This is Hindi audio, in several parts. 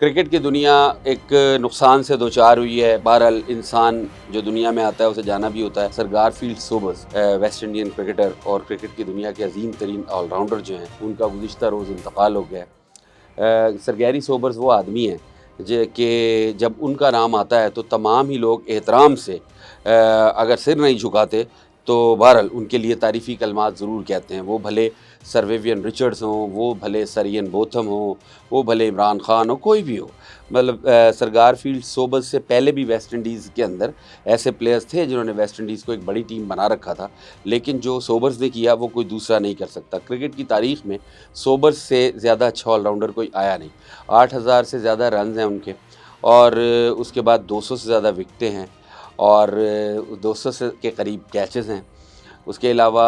क्रिकेट की दुनिया एक नुकसान से दो चार हुई है। बहरहाल इंसान जो दुनिया में आता है उसे जाना भी होता है। Sir Garfield Sobers West Indian cricketer और क्रिकेट की दुनिया के अजीम तरीन ऑलराउंडर जो हैं उनका गुज़िश्ता रोज़ इंतकाल हो गया है। सर गैरी सोबर्स वो आदमी हैं जो कि जब उनका नाम आता है तो तमाम ही लोग एहतराम से अगर सिर नहीं झुकाते तो बहरहाल उनके लिए तारीफ़ी कलमात ज़रूर कहते हैं। वो भले सर विवियन रिचर्ड्स हों, वो भले सर इयन बोथम हों, वो भले इमरान खान हो, कोई भी हो। मतलब सर गारफील्ड सोबर्स से पहले भी वेस्ट इंडीज़ के अंदर ऐसे प्लेयर्स थे जिन्होंने वेस्ट इंडीज़ को एक बड़ी टीम बना रखा था, लेकिन जो सोबर्स ने किया वो कोई दूसरा नहीं कर सकता। क्रिकेट की तारीख़ में सोबर्स से ज़्यादा अच्छा ऑलराउंडर कोई आया नहीं। 8,000 से ज़्यादा रन्स हैं उनके और उसके बाद 200 से ज़्यादा विकेटें हैं और 200 से के करीब कैचेज़ हैं। उसके अलावा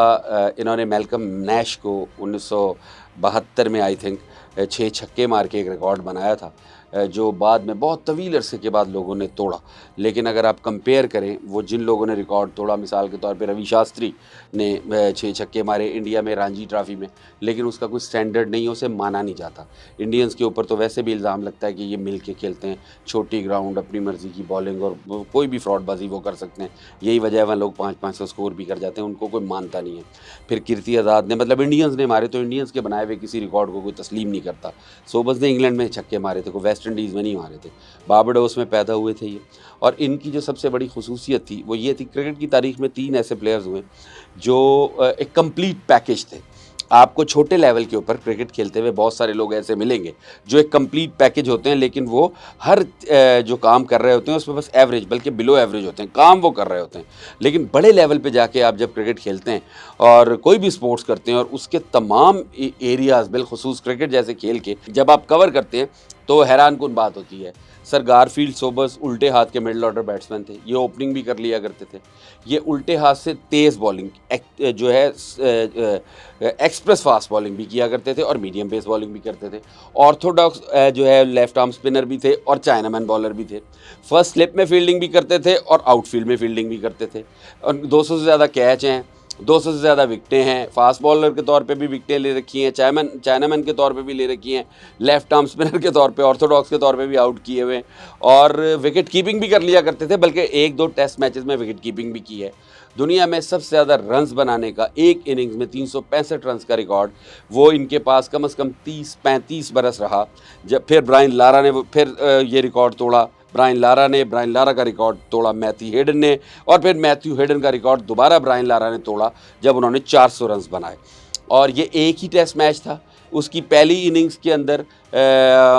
इन्होंने मैल्कम नैश को 1972 में आई थिंक 6 छक्के मार के एक रिकॉर्ड बनाया था, जो बाद में बहुत तवील अरसे के बाद लोगों ने तोड़ा। लेकिन अगर आप कंपेयर करें वो जिन लोगों ने रिकॉर्ड तोड़ा, मिसाल के तौर पे रवि शास्त्री ने 6 छक्के मारे इंडिया में रणजी ट्रॉफी में, लेकिन उसका कोई स्टैंडर्ड नहीं है, उसे माना नहीं जाता। इंडियंस के ऊपर तो वैसे भी इल्ज़ाम लगता है कि ये मिल के खेलते हैं, छोटी ग्राउंड, अपनी मर्ज़ी की बॉलिंग और कोई भी फ्रॉडबाजी वो कर सकते हैं। यही वजह है वहाँ लोग 5-5 स्कोर भी कर जाते हैं, उनको कोई मानता नहीं है। फिर कीर्ति आज़ाद ने, मतलब इंडियंस ने मारे तो इंडियंस के बनाए हुए किसी रिकॉर्ड को कोई तस्लीम नहीं करता। सोबर्स ने इंग्लैंड में छक्के मारे थे, कोई वेस्ट इंडीज़ में नहीं मारे थे। बारबाडोस में पैदा हुए थे ये। और इनकी जो सबसे बड़ी खुसूसियत थी वो ये थी, क्रिकेट की तारीख में 3 ऐसे प्लेयर्स हुए जो एक कंप्लीट पैकेज थे। आपको छोटे लेवल के ऊपर क्रिकेट खेलते हुए बहुत सारे लोग ऐसे मिलेंगे जो एक कंप्लीट पैकेज होते हैं, लेकिन वो हर जो काम कर रहे होते हैं उसमें बस एवरेज बल्कि बिलो एवरेज होते हैं, काम वो कर रहे होते हैं। लेकिन बड़े लेवल पे जाके आप जब क्रिकेट खेलते हैं और कोई भी स्पोर्ट्स करते हैं और उसके तमाम एरियाज़ बिलखुसूस क्रिकेट जैसे खेल के जब आप कवर करते हैं तो हैरान कुन बात होती है। सर गारफील्ड सोबर्स उल्टे हाथ के मिडिल ऑर्डर बैट्समैन थे। ये ओपनिंग भी कर लिया करते थे। ये उल्टे हाथ से तेज़ बॉलिंग जो है एक्सप्रेस फास्ट बॉलिंग भी किया करते थे और मीडियम पेस बॉलिंग भी करते थे। ऑर्थोडॉक्स जो है लेफ्ट आर्म स्पिनर भी थे और चाइनामैन बॉलर भी थे। फर्स्ट स्लिप में फील्डिंग भी करते थे और आउटफील्ड में फील्डिंग भी करते थे। और 200 से ज़्यादा कैच हैं, 200 से ज़्यादा विकटें हैं। फास्ट बॉलर के तौर पे भी विकटें ले रखी हैं, चाइनामैन के तौर पे भी ले रखी हैं, लेफ्ट आर्म स्पिनर के तौर पे, ऑर्थोडॉक्स के तौर पे भी आउट किए हुए हैं और विकेट कीपिंग भी कर लिया करते थे, बल्कि 1-2 टेस्ट मैचेस में विकेट कीपिंग भी की है। दुनिया में सबसे ज़्यादा रन्स बनाने का एक इनिंग्स में 365 रन्स का रिकॉर्ड वो इनके पास कम से कम 30-35 बरस रहा। जब फिर ब्रायन लारा ने फिर ये रिकॉर्ड तोड़ा। ब्रायन लारा का रिकॉर्ड तोड़ा मैथ्यू हेडन ने, और फिर मैथ्यू हेडन का रिकॉर्ड दोबारा ब्रायन लारा ने तोड़ा जब उन्होंने 400 रन्स बनाए। और ये एक ही टेस्ट मैच था। उसकी पहली इनिंग्स के अंदर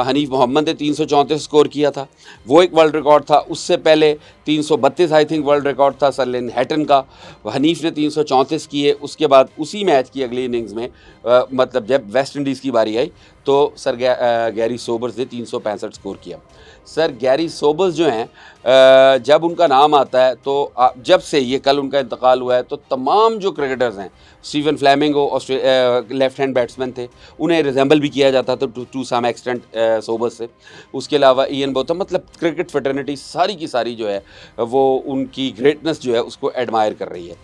हनीफ मोहम्मद ने 334 स्कोर किया था, वो एक वर्ल्ड रिकॉर्ड था। उससे पहले 332 आई थिंक वर्ल्ड रिकॉर्ड था सर लिन हैटन का। हनीफ ने 334 किए। उसके बाद उसी मैच की अगली इनिंग्स में मतलब जब वेस्ट इंडीज़ की बारी आई तो सर गैरी सोबर्स ने 365 स्कोर किया। सर गैरी सोबर्स जो हैं जब उनका नाम आता है तो जब से ये कल उनका इंतकाल हुआ है तो तमाम जो क्रिकेटर्स हैं, Steven flamingo left hand batsman थे, उन्हें रिजेंबल भी किया जाता था टू सम एक्सटेंट सोबर्स से। उसके अलावा इयन बोथम, मतलब क्रिकेट फ्रेटर्निटी सारी की सारी जो है वो उनकी ग्रेटनेस जो है उसको एडमायर कर रही है।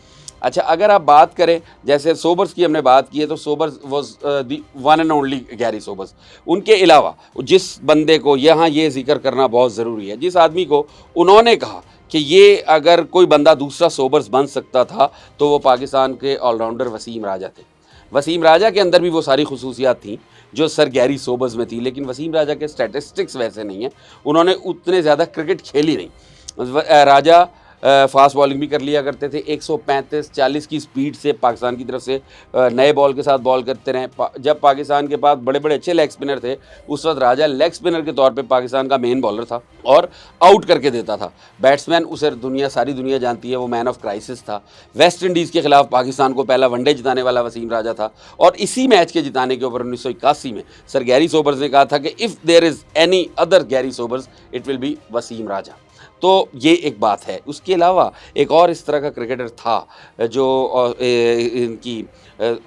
अच्छा, अगर आप बात करें जैसे सोबर्स की हमने बात की है तो Sobers was the one and only Garry Sobers. उनके अलावा जिस बंदे को यहाँ ये जिक्र करना बहुत ज़रूरी है, जिस आदमी को उन्होंने कहा कि ये अगर कोई बंदा दूसरा सोबर्स बन सकता था तो वो पाकिस्तान के ऑलराउंडर वसीम राजा थे। वसीम राजा के अंदर भी वो सारी खुसूसियात थी जो सर गैरी सोबर्स में थी, लेकिन वसीम राजा के स्टैटिस्टिक्स वैसे नहीं हैं, उन्होंने उतने ज़्यादा क्रिकेट खेली नहीं। राजा फास्ट बॉलिंग भी कर लिया करते थे। 135-40 की स्पीड से पाकिस्तान की तरफ से नए बॉल के साथ बॉल करते रहे। जब पाकिस्तान के पास बड़े बड़े अच्छे लेग स्पिनर थे उस वक्त राजा लेग स्पिनर के तौर पे पाकिस्तान का मेन बॉलर था और आउट करके देता था बैट्समैन। उसे सारी दुनिया जानती है, वो मैन ऑफ क्राइसिस था। वेस्ट इंडीज़ के खिलाफ पाकिस्तान को पहला वनडे जिताने वाला वसीम राजा था और इसी मैच के जिताने के ऊपर 1981 में सर गैरी सोबर्स ने कहा था कि if there is any other Gary Sobers it will be Wasim Raja. तो ये एक बात है। उसके अलावा एक और इस तरह का क्रिकेटर था जो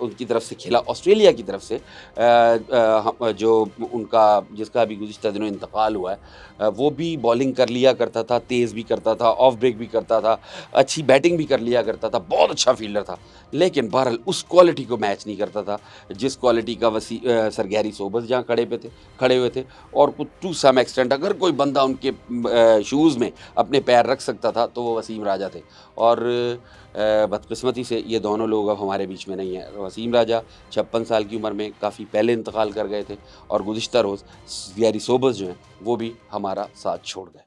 उनकी तरफ से खेला ऑस्ट्रेलिया की तरफ से जो उनका जिसका अभी गुज़िश्ता दिनों इंतकाल हुआ है वो भी बॉलिंग कर लिया करता था, तेज़ भी करता था, ऑफ ब्रेक भी करता था, अच्छी बैटिंग भी कर लिया करता था, बहुत अच्छा फ़ील्डर था। लेकिन बहरहाल उस क्वालिटी को मैच नहीं करता था, जिस क्वालिटी का सर गैरी सोबर्स जहाँ खड़े हुए थे और कुछ टू सम एक्सटेंट अगर कोई बंदा उनके शूज़ में अपने पैर रख सकता था तो वो वसीम राजा थे। और बदकिस्मती से ये दोनों लोग अब हमारे बीच में नहीं हैं। वसीम राजा 56 साल की उम्र में काफ़ी पहले इंतकाल कर गए थे और गुज़िश्ता रोज़ गैरी सोबर्स जो हैं वो भी हमारा साथ छोड़ गए।